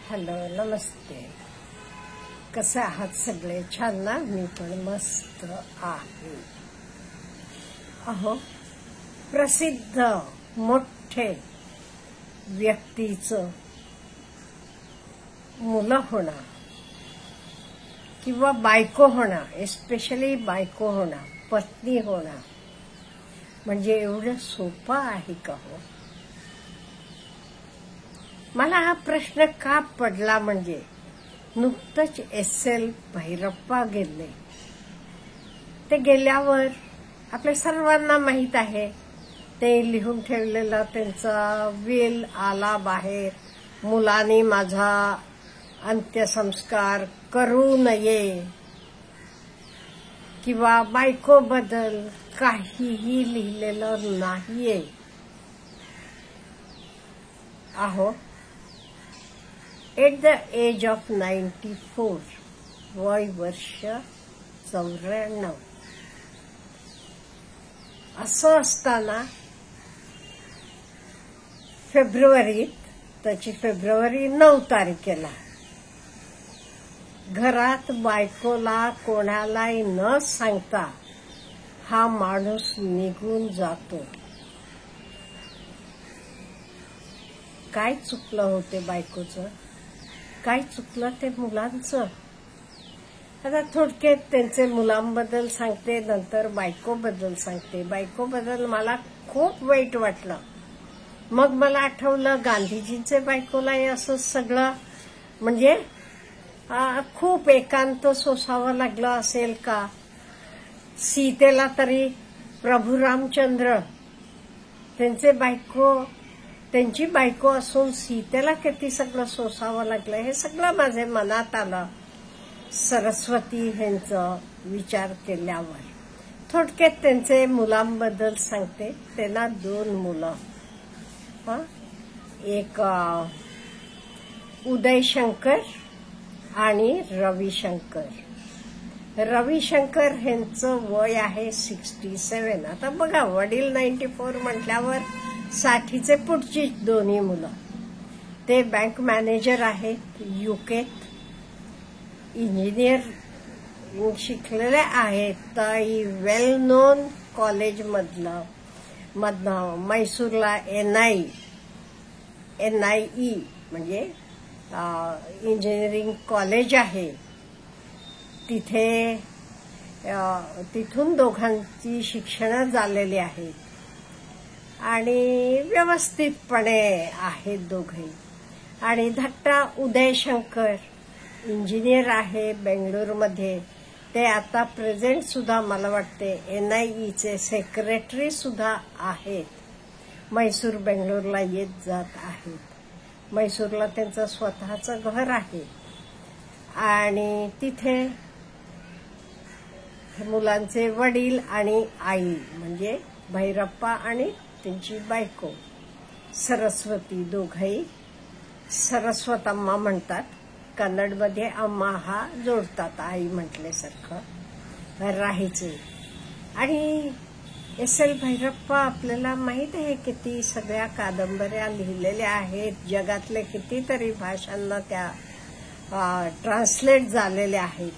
Hello, नमस्ते. कसे आहात सगळे? छान ना? मी पण मस्त आहे. अहो, प्रसिद्ध मोठे व्यक्तीचं मुलं होणं किंवा बायको होणं, एस्पेशली बायको होणं, पत्नी होणं म्हणजे एवढं सोपं आहे का हो? मला हा प्रश्न का पडला म्हणजे नुकतंच SL भैरप्पा गेले. ते गेल्यावर आपल्या सर्वांना माहित आहे, ते लिहून ठेवलेला त्यांचा विल आला बाहेर. मुलांनी माझा अंत्यसंस्कार करू नये किंवा बायकोबद्दल काहीही लिहिलेलं नाहीये. अहो, एट द एज ऑफ 94, वय वर्ष 94, असं असताना त्याची फेब्रुवारी 9 तारखेला घरात बायकोला कोणालाही न सांगता हा माणूस निघून जातो. काय चुकलं होते बायकोचं? काय चुकलं ते मुलांचं? आता थोडक्यात त्यांचे मुलांबद्दल सांगते, नंतर बायकोबद्दल सांगते. बायकोबद्दल मला खूप वाईट वाटलं. मग मला आठवलं गांधीजींचे बायकोलाही असं सगळं म्हणजे खूप एकांत सोसावं लागलं असेल का? सीतेला तरी प्रभू रामचंद्र त्यांची बायको असून सीतेला किती सगळं सोसावं लागलं, हे सगळं माझ्या मनात आलं सरस्वती यांचं विचार केल्यावर. थोडक्यात त्यांचे मुलांबद्दल सांगते. त्यांना 2 मुलं, एक उदयशंकर आणि रविशंकर. रविशंकर यांचं वय आहे 67. आता बघा, वडील 94 म्हटल्यावर 60चे पुढची दोन्ही मुलं. ते बँक मॅनेजर आहेत, UKत इंजिनियर शिकलेले आहेत. वेल नोन कॉलेज मधनं मैसूरला NIE म्हणजे इंजिनिअरिंग कॉलेज आहे. तिथून दोघांची शिक्षणं झालेली आहेत आणि व्यवस्थितपणे आहेत दोघे. आणि धाकटा उदयशंकर इंजिनियर आहे बेंगळुरूमध्ये. ते आता प्रेझेंट सुद्धा मला वाटते NIEचे सेक्रेटरी सुद्धा आहेत. मैसूर बेंगळूरला येत जात आहेत. मैसूरला त्यांचं स्वतःचं घर आहे आणि तिथे मुलांचे वडील आणि आई म्हणजे भैरप्पा आणि त्यांची बायको सरस्वती, दोघंही सरस्वतम्मा म्हणतात. कन्नडमध्ये अम्मा हा जोडतात, आई म्हटल्यासारखं राहायचे. आणि SL भैरप्पा आपल्याला माहित आहे किती सगळ्या कादंबऱ्या लिहिलेल्या आहेत. जगातले कितीतरी भाषांना त्या ट्रान्सलेट झालेल्या आहेत.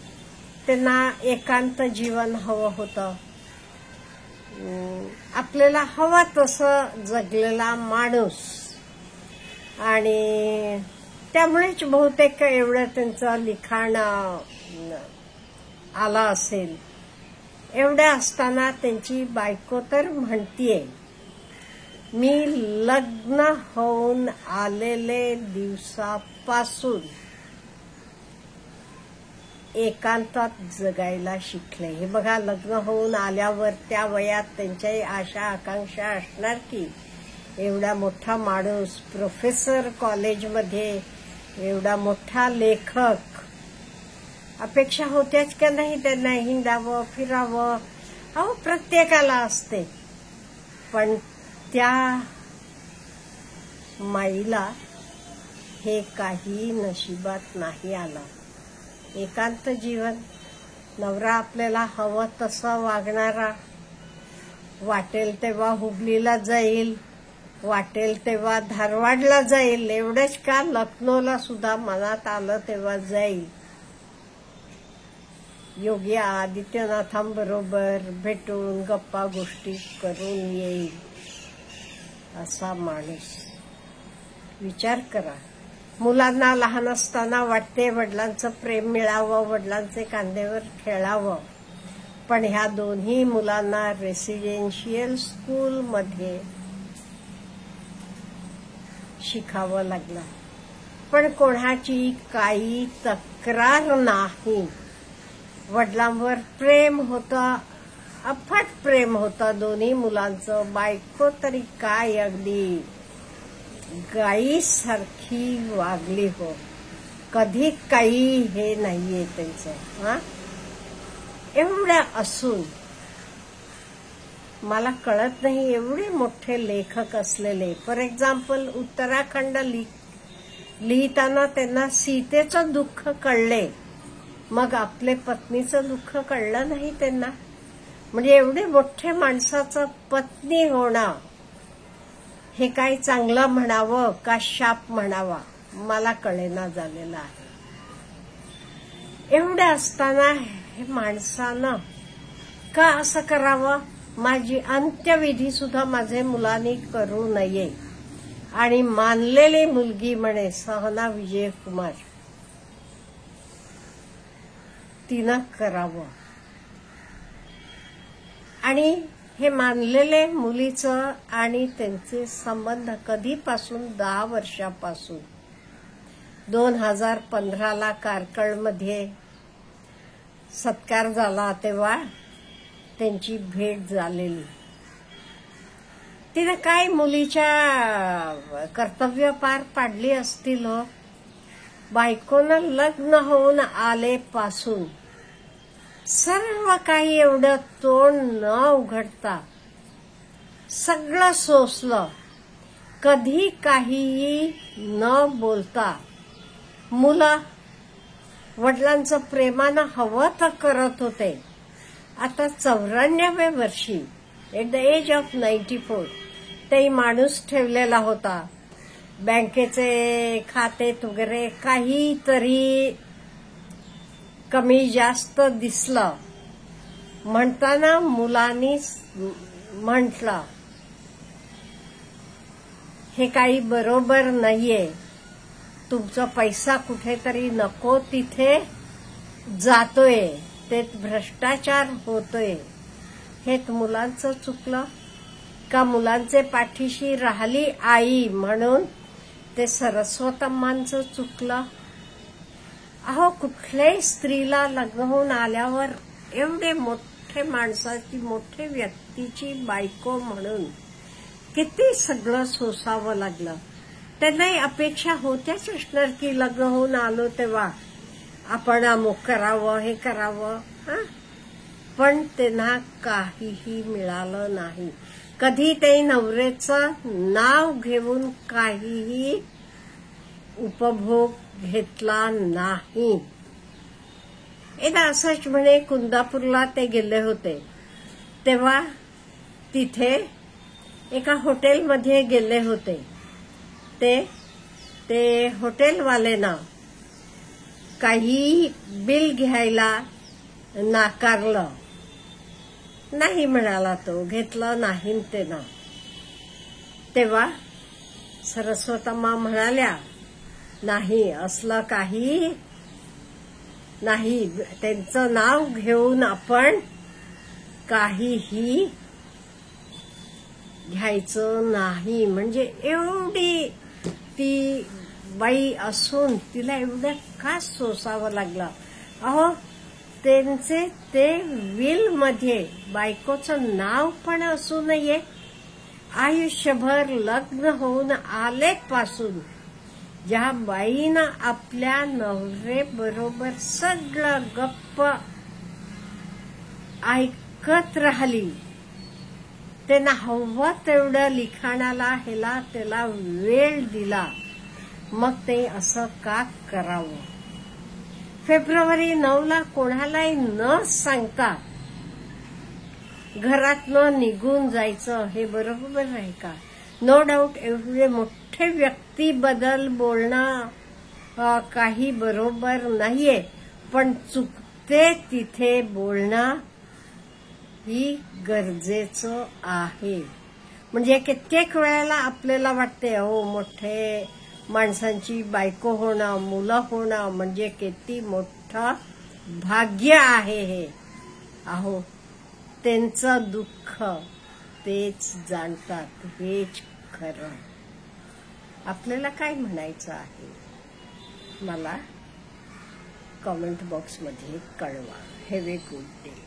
त्यांना एकांत जीवन हवं होतं. आपल्याला हवा तसं जगलेला माणूस, आणि त्यामुळेच बहुतेक एवढं त्यांचं लिखाण आलं असेल. एवढ्या असताना त्यांची बायको तर म्हणतीये, मी लग्न होऊन आलेले दिवसापासून एकांतात जगायला शिकले. हे बघा, लग्न होऊन आल्यावर त्या वयात त्यांच्याही आशा आकांक्षा असणार की एवढा मोठा माणूस, प्रोफेसर कॉलेजमध्ये, एवढा मोठा लेखक, अपेक्षा होत्याच का नाही त्यांना हिंडावं फिरावं? अहो, प्रत्येकाला असते. पण त्या माईला हे काही नशिबात नाही आलं. एकांत जीवन, नवरा आपल्याला हवं तसा वागणारा, वाटेल तेव्हा हुबलीला जाईल, वाटेल तेव्हा धारवाडला जाईल, एवढंच का लखनौला सुद्धा मनात आलं तेव्हा जाईल. योगी आदित्यनाथांबरोबर भेटून गप्पा गोष्टी करून येईल. असा माणूस. विचार करा. मुलांना लहान असताना वाटते वडिलांचं प्रेम मिळावं, वडिलांचे खांद्यावर खेळावं, पण ह्या दोन्ही मुलांना रेसिडेन्शियल स्कूलमध्ये शिकावं लागलं. पण कोणाची काही तक्रार नाही. वडिलांवर प्रेम होतं, अफाट प्रेम होतं दोन्ही मुलांचं. बायको तरी काय अगदी गाईसारखी वागली हो. कधी काही हे नाहीये त्यांचं. एवढ्या असून मला कळत नाही, एवढे मोठे लेखक असलेले. फॉर एक्झाम्पल उत्तराखंड लिहिताना त्यांना सीतेचं दुःख कळले, मग आपले पत्नीचं दुःख कळलं नाही त्यांना. म्हणजे एवढे मोठे माणसाचं पत्नी होणं हे काय चांगलं म्हणावं का शाप म्हणावा मला कळेना झालेलं आहे. एवढं असताना हे माणसानं का असं करावं. माझी अंत्यविधी सुद्धा माझे मुलांनी करू नये. आणि मानलेली मुलगी म्हणे सहना विजयकुमार, तिनं करावं. आणि हे मानलेले मुलीचं आणि त्यांचे संबंध कधीपासून 10 वर्षापासून 2015ला कारकळमध्ये सत्कार झाला तेव्हा त्यांची भेट झालेली. तिने काय मुलीच्या कर्तव्य पार पाडली असतील हो. बायकोनं लग्न होऊन आलेपासून सर्व काही एवढं तोंड न उघडता सगळं सोसलं. कधी काहीही न बोलता मुलं वडिलांचं प्रेमानं हवं तर करत होते. आता 94व्या वर्षी एट द एज ऑफ 94 ते माणूस ठेवलेला होता. बँकेचे खाते वगैरे काहीतरी कमी जास्त दिसलं. म्हणताना मुलांनी म्हटलं हे काही बरोबर नाहीये, तुमचा पैसा कुठेतरी नको तिथे जातोय, ते भ्रष्टाचार होतोय. हे मुलांचं चुकलं का मुलांचे पाठीशी राहिली आई म्हणून ते सरस्वतम्मांचं चुकलं. अहो कुठल्याही स्त्रीला लग्न होऊन आल्यावर एवढे मोठे माणसाची मोठे व्यक्तीची बायको म्हणून किती सगळं सोसावं लागलं. त्यांनाही अपेक्षा होत्याच असणार की लग्न होऊन आलो तेव्हा आपण अमुक करावं हे करावं. पण त्यांना काहीही मिळालं नाही. कधी ते नवऱ्याचं नाव घेऊन काहीही उपभोग घेतला नाही. एकदा असंच म्हणे कुंदापूरला ते गेले होते तेव्हा तिथे एका हॉटेलमध्ये गेले होते. ते हॉटेलवालेनं काही बिल घ्यायला नाकारलं. नाही म्हणाला तो, घेतलं नाही त्यानं. तेव्हा सरस्वतम्मा म्हणाल्या नाही असलं काही नाही, त्यांचं नाव घेऊन आपण काहीही घ्यायचं नाही. म्हणजे एवढी ती बाई असून तिला एवढं का सोसावं लागलं. अहो त्यांचे ते विल मध्ये बायकोचं नाव पण असू नये. आयुष्यभर लग्न होऊन आलेपासून ज्या बाईनं आपल्या नवरेबरोबर सगळं गप्प ऐकत राहिली, त्यांना हवं तेवढं लिखाणाला ह्याला त्याला वेळ दिला, मग ते असं का करावं. फेब्रुवारी 9ला कोणालाही न सांगता घरातनं निघून जायचं हे बरोबर आहे का. नो डाऊट एवढे मोठे व्यक्तीबद्दल बोलणं काही बरोबर नाहीये, पण चुकते तिथे बोलणं ही गरजेचं आहे. म्हणजे कित्येक वेळेला आपल्याला वाटते हो मोठे माणसांची बायको होणं, मुलं होणं म्हणजे किती मोठं भाग्य आहे हे. अहो त्यांचं दुःख तेच जाणतात, हेच खरं. आपल्याला काय म्हणायचं आहे मला कमेंट बॉक्समध्ये कळवा. Have a good day.